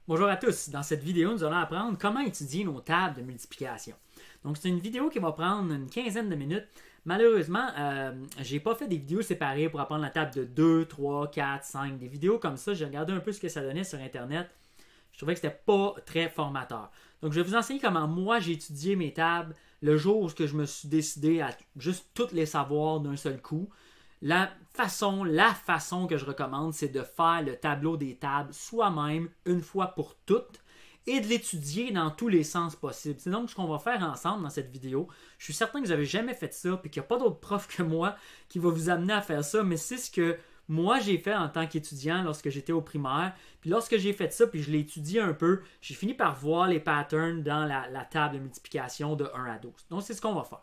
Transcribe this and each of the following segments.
Bonjour à tous. Dans cette vidéo, nous allons apprendre comment étudier nos tables de multiplication. Donc, c'est une vidéo qui va prendre une quinzaine de minutes. Malheureusement, je n'ai pas fait des vidéos séparées pour apprendre la table de 2, 3, 4, 5. Des vidéos comme ça, j'ai regardé un peu ce que ça donnait sur Internet. Je trouvais que c'était pas très formateur. Donc, je vais vous enseigner comment moi j'ai étudié mes tables le jour où je me suis décidé à juste toutes les savoir d'un seul coup. La façon que je recommande, c'est de faire le tableau des tables soi-même une fois pour toutes et de l'étudier dans tous les sens possibles. C'est donc ce qu'on va faire ensemble dans cette vidéo. Je suis certain que vous n'avez jamais fait ça et qu'il n'y a pas d'autre prof que moi qui va vous amener à faire ça, mais c'est ce que moi j'ai fait en tant qu'étudiant lorsque j'étais au primaire. Puis lorsque j'ai fait ça, puis je l'ai étudié un peu, j'ai fini par voir les patterns dans la table de multiplication de 1 à 12. Donc c'est ce qu'on va faire.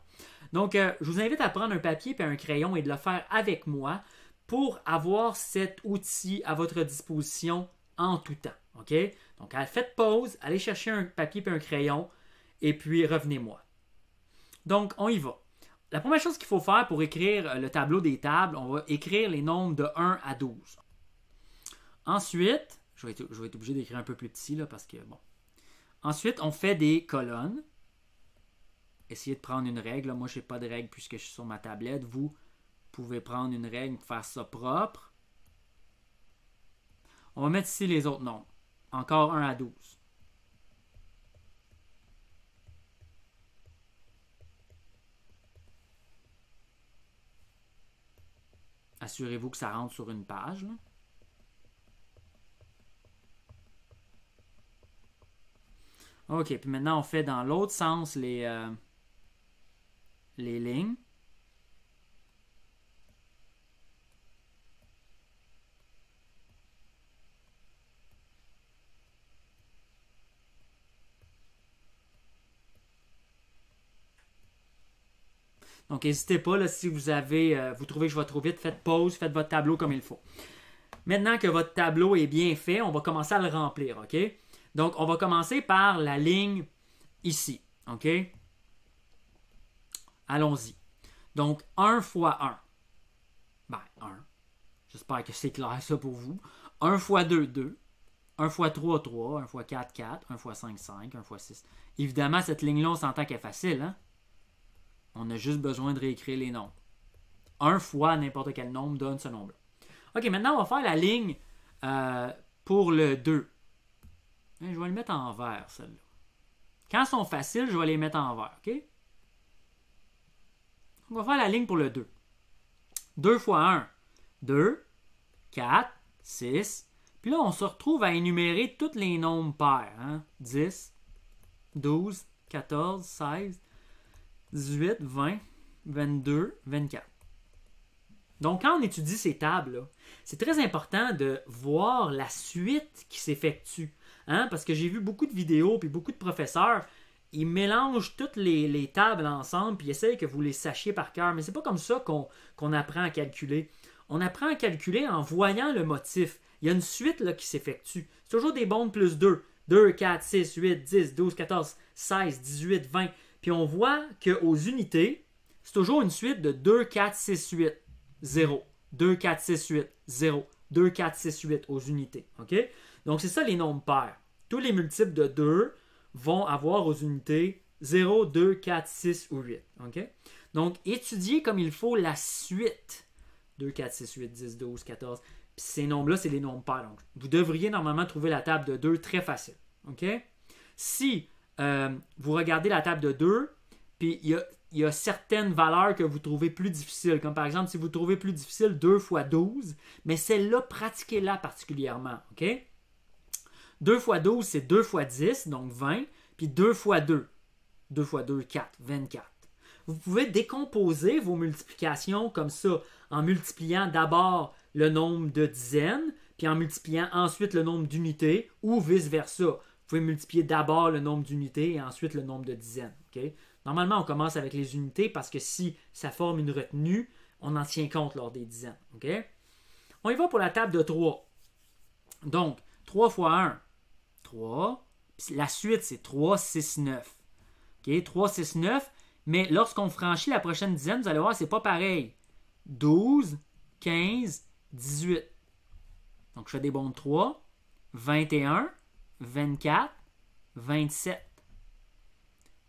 Donc, je vous invite à prendre un papier et un crayon et de le faire avec moi pour avoir cet outil à votre disposition en tout temps. OK? Donc, faites pause, allez chercher un papier et un crayon et puis revenez-moi. Donc, on y va. La première chose qu'il faut faire pour écrire le tableau des tables, on va écrire les nombres de 1 à 12. Ensuite, je vais être obligé d'écrire un peu plus petit là, parce que, bon. Ensuite, on fait des colonnes. Essayez de prendre une règle. Moi, je n'ai pas de règle puisque je suis sur ma tablette. Vous pouvez prendre une règle pour faire ça propre. On va mettre ici les autres nombres. Encore 1 à 12. Assurez-vous que ça rentre sur une page. Là. OK, puis maintenant, on fait dans l'autre sens les lignes. Donc, n'hésitez pas, là, si vous trouvez que je vais trop vite, faites pause, faites votre tableau comme il faut. Maintenant que votre tableau est bien fait, on va commencer à le remplir, OK? Donc, on va commencer par la ligne ici, OK? Allons-y. Donc, 1 fois 1. Ben, 1. J'espère que c'est clair ça pour vous. 1 fois 2, 2. 1 fois 3, 3. 1 fois 4, 4. 1 fois 5, 5. 1 fois 6. Évidemment, cette ligne-là, on s'entend qu'elle est facile, hein? On a juste besoin de réécrire les nombres. 1 fois n'importe quel nombre donne ce nombre-là. OK, maintenant, on va faire la ligne pour le 2. Je vais le mettre en vert, celle-là. Quand elles sont faciles, je vais les mettre en vert, OK? On va faire la ligne pour le 2. 2 fois 1, 2, 4, 6. Puis là, on se retrouve à énumérer tous les nombres pairs. Hein? 10, 12, 14, 16, 18, 20, 22, 24. Donc, quand on étudie ces tables, c'est très important de voir la suite qui s'effectue. Hein? Parce que j'ai vu beaucoup de vidéos et beaucoup de professeurs, ils mélangent toutes les tables ensemble puis ils essayent que vous les sachiez par cœur. Mais c'est pas comme ça qu'on apprend à calculer. On apprend à calculer en voyant le motif. Il y a une suite là, qui s'effectue. C'est toujours des bondes plus 2. 2, 4, 6, 8, 10, 12, 14, 16, 18, 20. Puis on voit qu'aux unités, c'est toujours une suite de 2, 4, 6, 8, 0. 2, 4, 6, 8, 0. 2, 4, 6, 8 aux unités. Okay? Donc, c'est ça les nombres pairs. Tous les multiples de 2 vont avoir aux unités 0, 2, 4, 6 ou 8. Okay? Donc, étudiez comme il faut la suite. 2, 4, 6, 8, 10, 12, 14. Puis ces nombres-là, c'est les nombres pairs. Donc, vous devriez normalement trouver la table de 2 très facile. Okay? Si vous regardez la table de 2, puis il y a certaines valeurs que vous trouvez plus difficiles. Comme par exemple, si vous trouvez plus difficile 2 fois 12, mais celle-là, pratiquez-la particulièrement. OK? 2 fois 12, c'est 2 fois 10, donc 20. Puis 2 fois 2. 2 fois 2, 4, 24. Vous pouvez décomposer vos multiplications comme ça, en multipliant d'abord le nombre de dizaines, puis en multipliant ensuite le nombre d'unités, ou vice-versa. Vous pouvez multiplier d'abord le nombre d'unités et ensuite le nombre de dizaines. Okay? Normalement, on commence avec les unités parce que si ça forme une retenue, on en tient compte lors des dizaines. Okay? On y va pour la table de 3. Donc, 3 fois 1, 3. Puis la suite, c'est 3, 6, 9. Okay? 3, 6, 9. Mais lorsqu'on franchit la prochaine dizaine, vous allez voir, c'est pas pareil. 12, 15, 18. Donc, je fais des bons de 3. 21, 24, 27.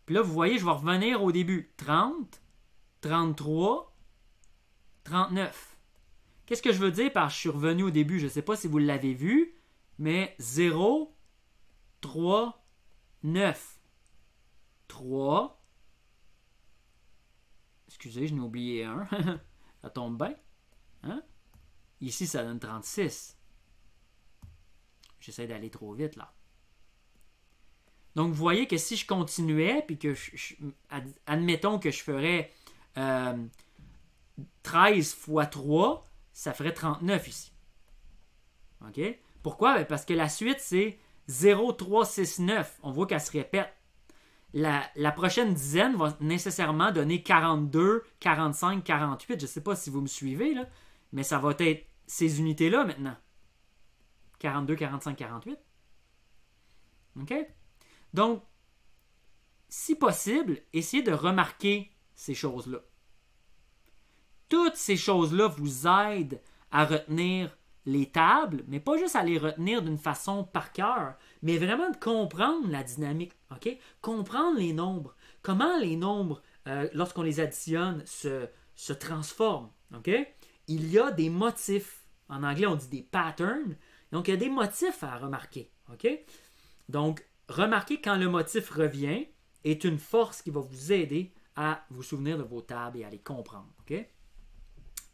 Puis là, vous voyez, je vais revenir au début. 30, 33, 39. Qu'est-ce que je veux dire par je suis revenu au début? Je ne sais pas si vous l'avez vu, mais 0, 3, 9. 3. Excusez, je n'ai oublié un. Ça tombe bien. Hein? Ici, ça donne 36. J'essaie d'aller trop vite, là. Donc, vous voyez que si je continuais, puis que admettons que je ferais 13 fois 3, ça ferait 39 ici. OK? Pourquoi? Ben parce que la suite, c'est 0, 3, 6, 9. On voit qu'elle se répète. La prochaine dizaine va nécessairement donner 42, 45, 48. Je ne sais pas si vous me suivez, là, mais ça va être ces unités-là maintenant. 42, 45, 48. OK? Donc, si possible, essayez de remarquer ces choses-là. Toutes ces choses-là vous aident à retenir les tables, mais pas juste à les retenir d'une façon par cœur, mais vraiment de comprendre la dynamique, ok? Comprendre les nombres, comment les nombres, lorsqu'on les additionne, se transforment, ok? Il y a des motifs, en anglais on dit des patterns, donc il y a des motifs à remarquer, ok? Donc, remarquez quand le motif revient est une force qui va vous aider à vous souvenir de vos tables et à les comprendre, ok?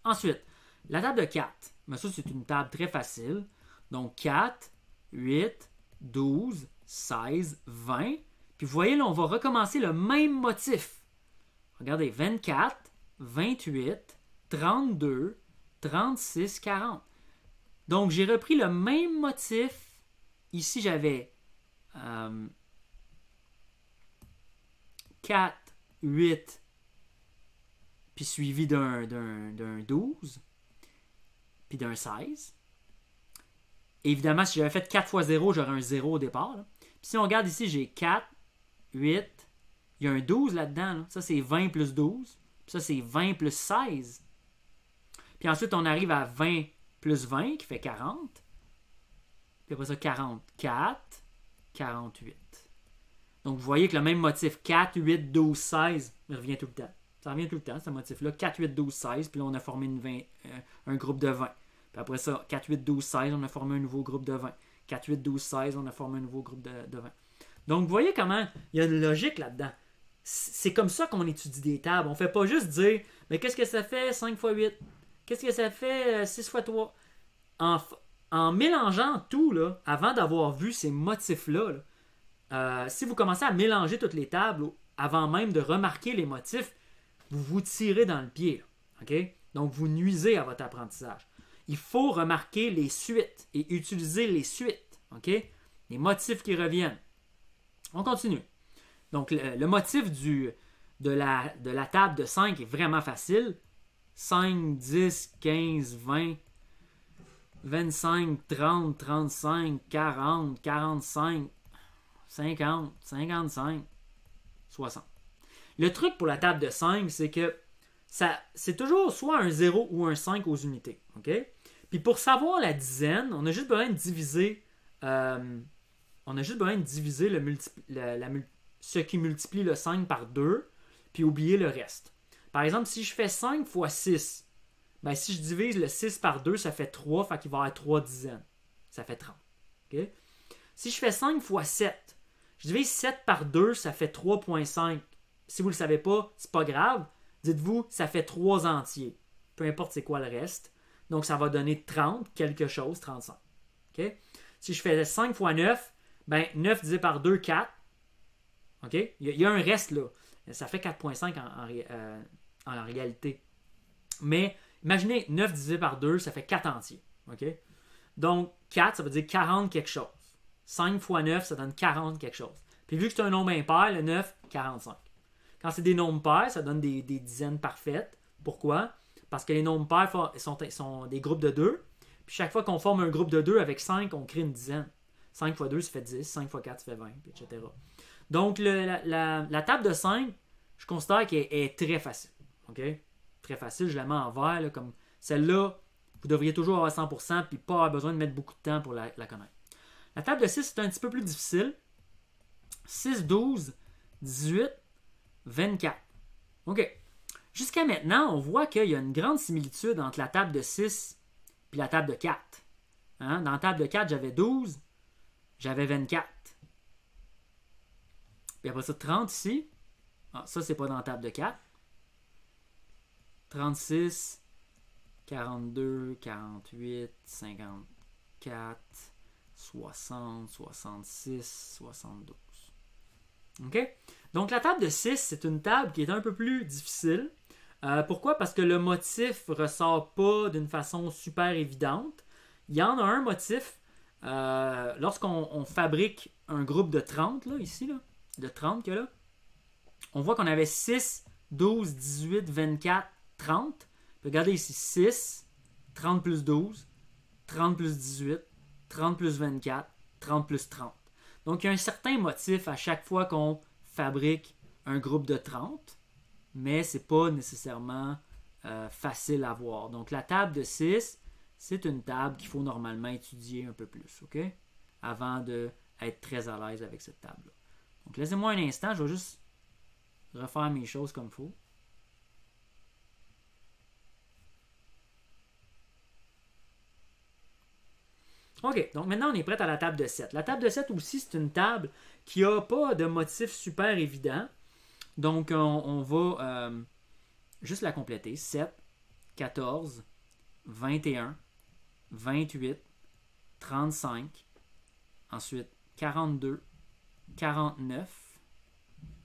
Ensuite, la table de 4. Mais ça, c'est une table très facile. Donc, 4, 8, 12, 16, 20. Puis, vous voyez, là, on va recommencer le même motif. Regardez, 24, 28, 32, 36, 40. Donc, j'ai repris le même motif. Ici, j'avais 4, 8, puis suivi d'un 12, puis d'un 16. Évidemment, si j'avais fait 4 fois 0, j'aurais un 0 au départ. Là. Puis si on regarde ici, j'ai 4, 8, il y a un 12 là-dedans. Là. Ça, c'est 20 plus 12. Puis ça, c'est 20 plus 16. Puis ensuite, on arrive à 20 plus 20, qui fait 40. Puis après ça, 44, 48. Donc, vous voyez que le même motif, 4, 8, 12, 16, il revient tout le temps. Ça revient tout le temps, ce motif-là. 4, 8, 12, 16, puis là, on a formé un groupe de 20. Puis après ça, 4, 8, 12, 16, on a formé un nouveau groupe de 20. 4, 8, 12, 16, on a formé un nouveau groupe de 20. Donc, vous voyez comment il y a une logique là-dedans. C'est comme ça qu'on étudie des tables. On ne fait pas juste dire, mais qu'est-ce que ça fait 5 fois 8? Qu'est-ce que ça fait 6 fois 3? En mélangeant tout, là, avant d'avoir vu ces motifs-là, si vous commencez à mélanger toutes les tables avant même de remarquer les motifs, vous vous tirez dans le pied. Là, okay? Donc, vous nuisez à votre apprentissage. Il faut remarquer les suites et utiliser les suites. Okay? Les motifs qui reviennent. On continue. Donc, le motif de la table de 5 est vraiment facile. 5, 10, 15, 20, 25, 30, 35, 40, 45, 50, 55, 60. Le truc pour la table de 5, c'est que c'est toujours soit un 0 ou un 5 aux unités. Okay? Puis pour savoir la dizaine, on a juste besoin de diviser, ce qui multiplie le 5 par 2, puis oublier le reste. Par exemple, si je fais 5 fois 6, ben, si je divise le 6 par 2, ça fait 3, fait qu'il va y avoir 3 dizaines. Ça fait 30. Okay? Si je fais 5 fois 7, je divise 7 par 2, ça fait 3,5. Si vous ne le savez pas, c'est pas grave. Dites-vous, ça fait 3 entiers. Peu importe c'est quoi le reste. Donc, ça va donner 30, quelque chose, 35. Okay? Si je fais 5 fois 9, ben 9 divisé par 2, 4. Okay? Il y a un reste là. Ça fait 4,5 en réalité. Mais imaginez, 9 divisé par 2, ça fait 4 entiers. Okay? Donc, 4, ça veut dire 40 quelque chose. 5 fois 9, ça donne 40 quelque chose. Puis vu que c'est un nombre impair, le 9, 45. Quand c'est des nombres pairs, ça donne des dizaines parfaites. Pourquoi? Parce que les nombres pairs sont des groupes de 2. Puis chaque fois qu'on forme un groupe de 2 avec 5, on crée une dizaine. 5 fois 2, ça fait 10. 5 fois 4, ça fait 20, etc. Donc, la table de 5, je considère qu'elle est très facile. Okay? Très facile, je la mets en vert. Là, comme celle-là, vous devriez toujours avoir 100% puis pas avoir besoin de mettre beaucoup de temps pour la connaître. La table de 6, c'est un petit peu plus difficile. 6, 12, 18, 24. OK. Jusqu'à maintenant, on voit qu'il y a une grande similitude entre la table de 6 et la table de 4. Hein? Dans la table de 4, j'avais 12, j'avais 24. Puis après ça, 30 ici. Ah, ça, c'est pas dans la table de 4. 36, 42, 48, 54, 60, 66, 72. OK? Donc, la table de 6, c'est une table qui est un peu plus difficile. Pourquoi? Parce que le motif ne ressort pas d'une façon super évidente. Il y en a un motif lorsqu'on fabrique un groupe de 30, là, ici, là, de 30 que là, on voit qu'on avait 6, 12, 18, 24, 30. Regardez ici, 6, 30 plus 12, 30 plus 18, 30 plus 24, 30 plus 30. Donc, il y a un certain motif à chaque fois qu'on fabrique un groupe de 30, mais ce n'est pas nécessairement facile à voir. Donc, la table de 6, c'est une table qu'il faut normalement étudier un peu plus, OK? Avant d'être très à l'aise avec cette table-là. Donc, laissez-moi un instant, je vais juste refaire mes choses comme il faut. OK, donc maintenant on est prêt à la table de 7. La table de 7 aussi, c'est une table qui n'a pas de motif super évident. Donc on va juste la compléter. 7, 14, 21, 28, 35, ensuite 42, 49,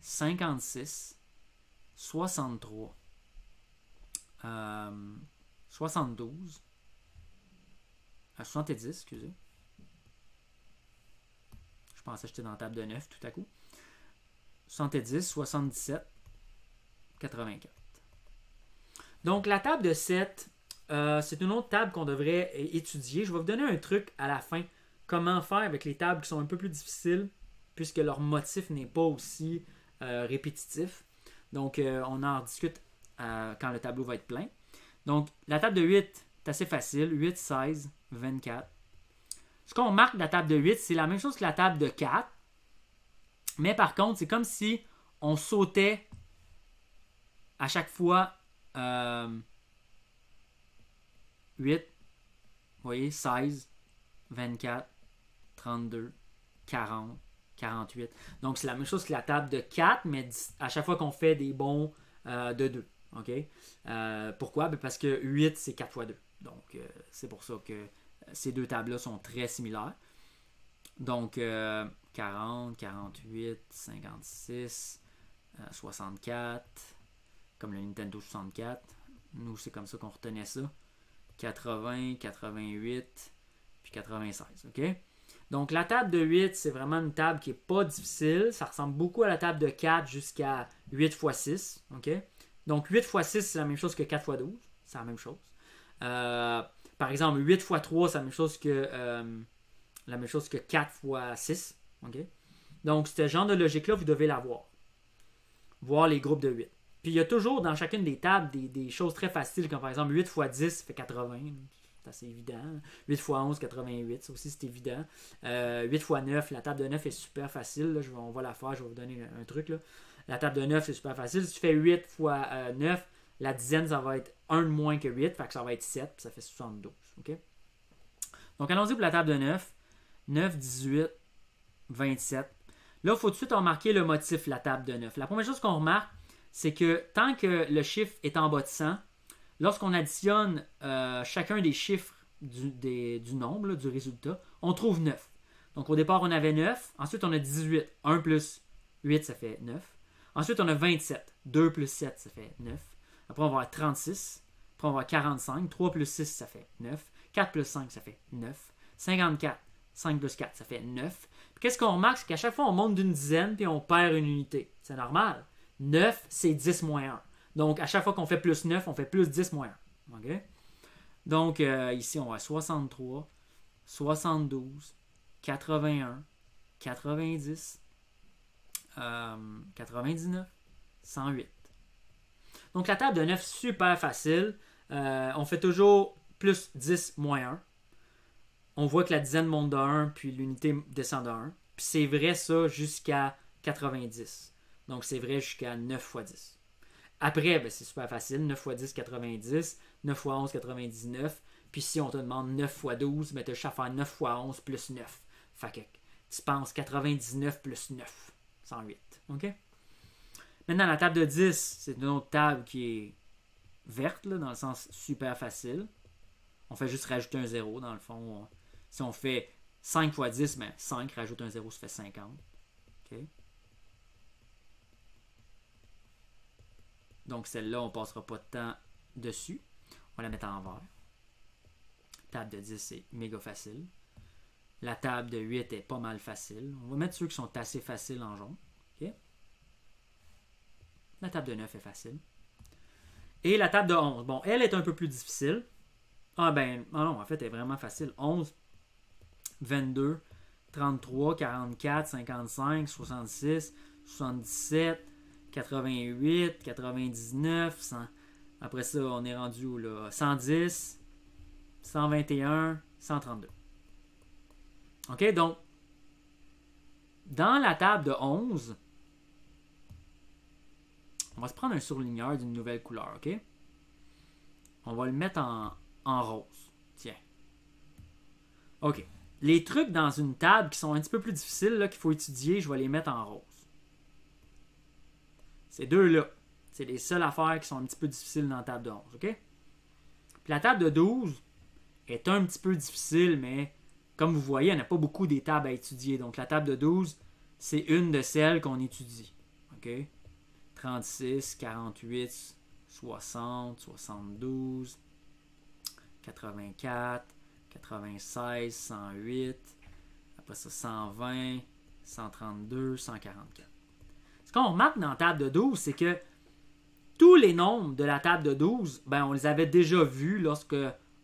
56, 63, 72, 70, excusez. Je pensais que j'étais dans la table de 9 tout à coup. 70, 77, 84. Donc, la table de 7, c'est une autre table qu'on devrait étudier. Je vais vous donner un truc à la fin. Comment faire avec les tables qui sont un peu plus difficiles, puisque leur motif n'est pas aussi répétitif. Donc, on en discute quand le tableau va être plein. Donc, la table de 8 est assez facile. 8, 16, 24. Ce qu'on remarque de la table de 8, c'est la même chose que la table de 4. Mais par contre, c'est comme si on sautait à chaque fois 8, vous voyez, 16, 24, 32, 40, 48. Donc, c'est la même chose que la table de 4, mais à chaque fois qu'on fait des bons de 2. Okay? Pourquoi? Parce que 8, c'est 4 fois 2. Donc, c'est pour ça que ces deux tables-là sont très similaires. Donc, 40, 48, 56, 64, comme le Nintendo 64. Nous, c'est comme ça qu'on retenait ça. 80, 88, puis 96. OK? Donc, la table de 8, c'est vraiment une table qui n'est pas difficile. Ça ressemble beaucoup à la table de 4 jusqu'à 8 x 6. OK? Donc, 8 x 6, c'est la même chose que 4 x 12. C'est la même chose. Par exemple, 8 x 3, c'est la même chose que 4 x 6. Okay? Donc, ce genre de logique-là, vous devez l'avoir. Voir les groupes de 8. Puis, il y a toujours dans chacune des tables des choses très faciles, comme par exemple 8 x 10 fait 80. C'est assez évident. 8 x 11, 88. Ça aussi, c'est évident. 8 x 9, la table de 9 est super facile. Là. On va la faire, je vais vous donner un truc. Là. La table de 9, c'est super facile. Si tu fais 8 x 9, la dizaine, ça va être 1 de moins que 8, fait que ça va être 7, puis ça fait 72. Okay? Donc, allons-y pour la table de 9. 9, 18, 27. Là, il faut tout de suite remarquer le motif, la table de 9. La première chose qu'on remarque, c'est que tant que le chiffre est en bas de 100, lorsqu'on additionne chacun des chiffres du nombre, là, du résultat, on trouve 9. Donc, au départ, on avait 9. Ensuite, on a 18. 1 plus 8, ça fait 9. Ensuite, on a 27. 2 plus 7, ça fait 9. Après, on va avoir 36. Après, on va avoir 45. 3 plus 6, ça fait 9. 4 plus 5, ça fait 9. 54. 5 plus 4, ça fait 9. Puis, qu'est-ce qu'on remarque? C'est qu'à chaque fois, on monte d'une dizaine puis on perd une unité. C'est normal. 9, c'est 10 moins 1. Donc, à chaque fois qu'on fait plus 9, on fait plus 10 moins 1. Okay? Donc, ici, on va 63, 72, 81, 90, 99, 108. Donc, la table de 9, super facile. On fait toujours plus 10 moins 1. on voit que la dizaine monte de 1, puis l'unité descend de 1. Puis c'est vrai ça jusqu'à 90. Donc c'est vrai jusqu'à 9 fois 10. Après, ben, c'est super facile. 9 fois 10, 90. 9 fois 11, 99. Puis si on te demande 9 fois 12, ben, tu as juste à faire 9 fois 11 plus 9. Fait que tu penses 99 plus 9. 108. OK? Maintenant, la table de 10, c'est une autre table qui est verte, là, dans le sens super facile. On fait juste rajouter un 0, dans le fond. Si on fait 5 fois 10, ben 5, rajoute un 0, ça fait 50. OK? Donc, celle-là, on ne passera pas de temps dessus. On va la mettre en vert. Table de 10, c'est méga facile. La table de 8 est pas mal facile. On va mettre ceux qui sont assez faciles en jaune. OK? La table de 9 est facile. Et la table de 11. Bon, elle est un peu plus difficile. Ah ben, non, en fait, elle est vraiment facile. 11, 22, 33, 44, 55, 66, 77, 88, 99, 100. Après ça, on est rendu où là? 110, 121, 132. OK, donc, dans la table de 11, on va se prendre un surligneur d'une nouvelle couleur, OK? On va le mettre en rose. Tiens. OK. Les trucs dans une table qui sont un petit peu plus difficiles, là, qu'il faut étudier, je vais les mettre en rose. Ces deux-là, c'est les seules affaires qui sont un petit peu difficiles dans la table de 11, OK? Puis la table de 12 est un petit peu difficile, mais comme vous voyez, il n'y en a pas beaucoup des tables à étudier. Donc la table de 12, c'est une de celles qu'on étudie. OK? 36, 48, 60, 72, 84, 96, 108, après ça 120, 132, 144. Ce qu'on remarque dans la table de 12, c'est que tous les nombres de la table de 12, ben, on les avait déjà vus lorsque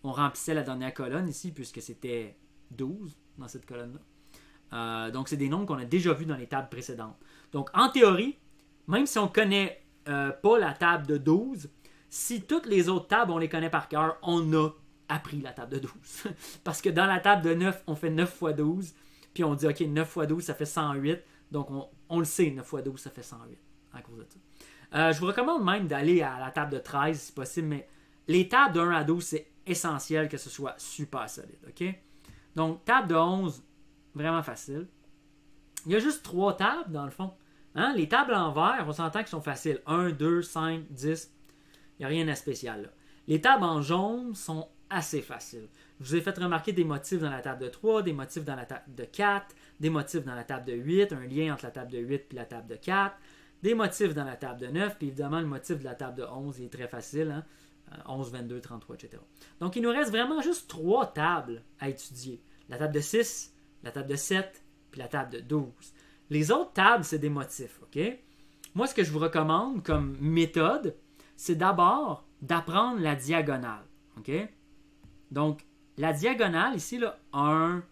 on remplissait la dernière colonne ici, puisque c'était 12 dans cette colonne-là. Donc, c'est des nombres qu'on a déjà vus dans les tables précédentes. Donc, en théorie, même si on ne connaît pas la table de 12, si toutes les autres tables, on les connaît par cœur, on a appris la table de 12. Parce que dans la table de 9, on fait 9 fois 12, puis on dit, OK, 9 fois 12, ça fait 108. Donc, on le sait, 9 fois 12, ça fait 108 à cause de ça. Je vous recommande même d'aller à la table de 13, si possible, mais les tables de 1 à 12, c'est essentiel que ce soit super solide. OK? Donc, table de 11, vraiment facile. Il y a juste 3 tables, dans le fond. Hein? Les tables en vert, on s'entend qu'elles sont faciles. 1, 2, 5, 10. Il n'y a rien de spécial là. Les tables en jaune sont assez faciles. Je vous ai fait remarquer des motifs dans la table de 3, des motifs dans la table de 4, des motifs dans la table de 8, un lien entre la table de 8 et la table de 4, des motifs dans la table de 9, puis évidemment le motif de la table de 11 est très facile. Hein? 11, 22, 33, etc. Donc il nous reste vraiment juste 3 tables à étudier. La table de 6, la table de 7, puis la table de 12. Les autres tables, c'est des motifs. OK? Moi, ce que je vous recommande comme méthode, c'est d'abord d'apprendre la diagonale. OK? Donc, la diagonale, ici, là, 1,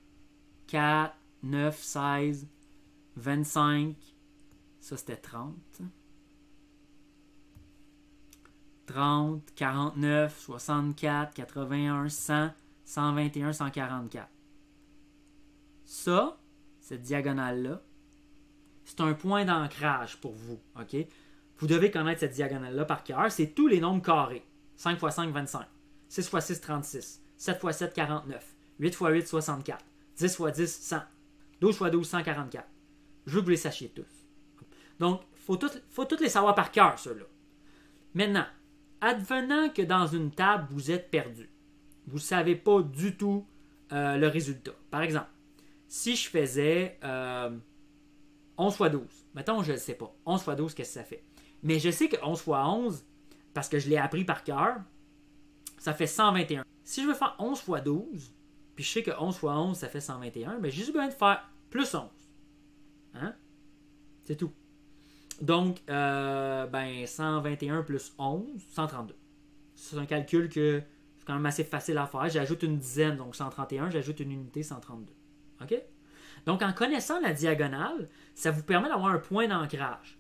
4, 9, 16, 25, ça c'était 30. 30, 49, 64, 81, 100, 121, 144. Ça, cette diagonale-là, c'est un point d'ancrage pour vous. OK? Vous devez connaître cette diagonale-là par cœur. C'est tous les nombres carrés. 5 x 5, 25. 6 x 6, 36. 7 x 7, 49. 8 x 8, 64. 10 x 10, 100. 12 x 12, 144. Je veux que vous les sachiez tous. Donc, il faut toutes les savoir par cœur, ceux-là. Maintenant, advenant que dans une table, vous êtes perdu. Vous ne savez pas du tout le résultat. Par exemple, si je faisais 11 x 12, mettons, je ne le sais pas. 11 x 12, qu'est-ce que ça fait? Mais je sais que 11 x 11, parce que je l'ai appris par cœur, ça fait 121. Si je veux faire 11 x 12, puis je sais que 11 x 11, ça fait 121, ben j'ai juste besoin de faire plus 11. Hein? C'est tout. Donc, 121 plus 11, 132. C'est un calcul que c'est quand même assez facile à faire. J'ajoute une dizaine, donc 131. J'ajoute une unité, 132. OK? Donc, en connaissant la diagonale, ça vous permet d'avoir un point d'ancrage.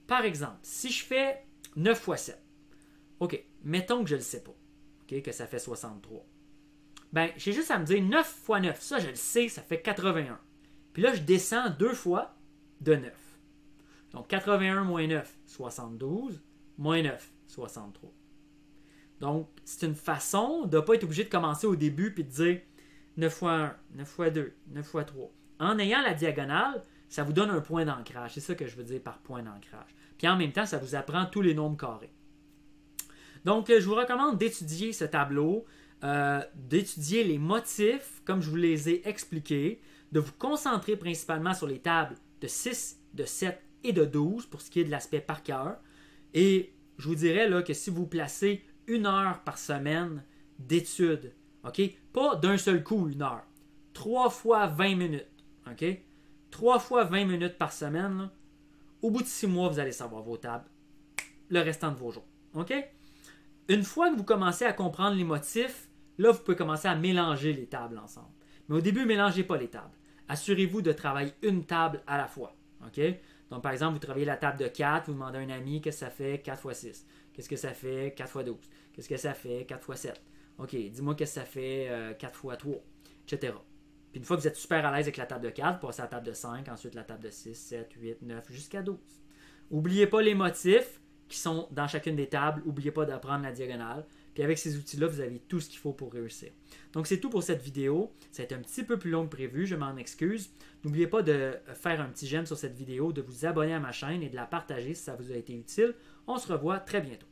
Par exemple, si je fais 9 x 7, OK, mettons que je ne le sais pas, OK, que ça fait 63. ben, j'ai juste à me dire 9 fois 9. Ça, je le sais, ça fait 81. Puis là, je descends 2 fois de 9. Donc, 81 moins 9, 72. Moins 9, 63. Donc, c'est une façon de ne pas être obligé de commencer au début puis de dire 9 fois 1, 9 fois 2, 9 fois 3. En ayant la diagonale, ça vous donne un point d'ancrage. C'est ça que je veux dire par point d'ancrage. Puis en même temps, ça vous apprend tous les nombres carrés. Donc, je vous recommande d'étudier ce tableau, d'étudier les motifs, comme je vous les ai expliqués, de vous concentrer principalement sur les tables de 6, de 7 et de 12 pour ce qui est de l'aspect par cœur. Et je vous dirais là, que si vous placez 1 heure par semaine d'études, OK? Pas d'un seul coup 1 heure, 3 fois 20 minutes, OK? 3 fois 20 minutes par semaine, là, au bout de 6 mois, vous allez savoir vos tables le restant de vos jours, OK? Une fois que vous commencez à comprendre les motifs, là, vous pouvez commencer à mélanger les tables ensemble. Mais au début, ne mélangez pas les tables. Assurez-vous de travailler une table à la fois, OK? Donc, par exemple, vous travaillez la table de 4, vous demandez à un ami qu'est-ce que ça fait 4 fois 6. Qu'est-ce que ça fait 4 fois 12? Qu'est-ce que ça fait 4 fois 7? OK, dis-moi qu'est-ce que ça fait 4 fois 3, etc. Puis une fois que vous êtes super à l'aise avec la table de 4, passez à la table de 5, ensuite la table de 6, 7, 8, 9, jusqu'à 12. N'oubliez pas les motifs qui sont dans chacune des tables. N'oubliez pas d'apprendre la diagonale. Puis avec ces outils-là, vous avez tout ce qu'il faut pour réussir. Donc c'est tout pour cette vidéo. Ça a été un petit peu plus long que prévu, je m'en excuse. N'oubliez pas de faire un petit j'aime sur cette vidéo, de vous abonner à ma chaîne et de la partager si ça vous a été utile. On se revoit très bientôt.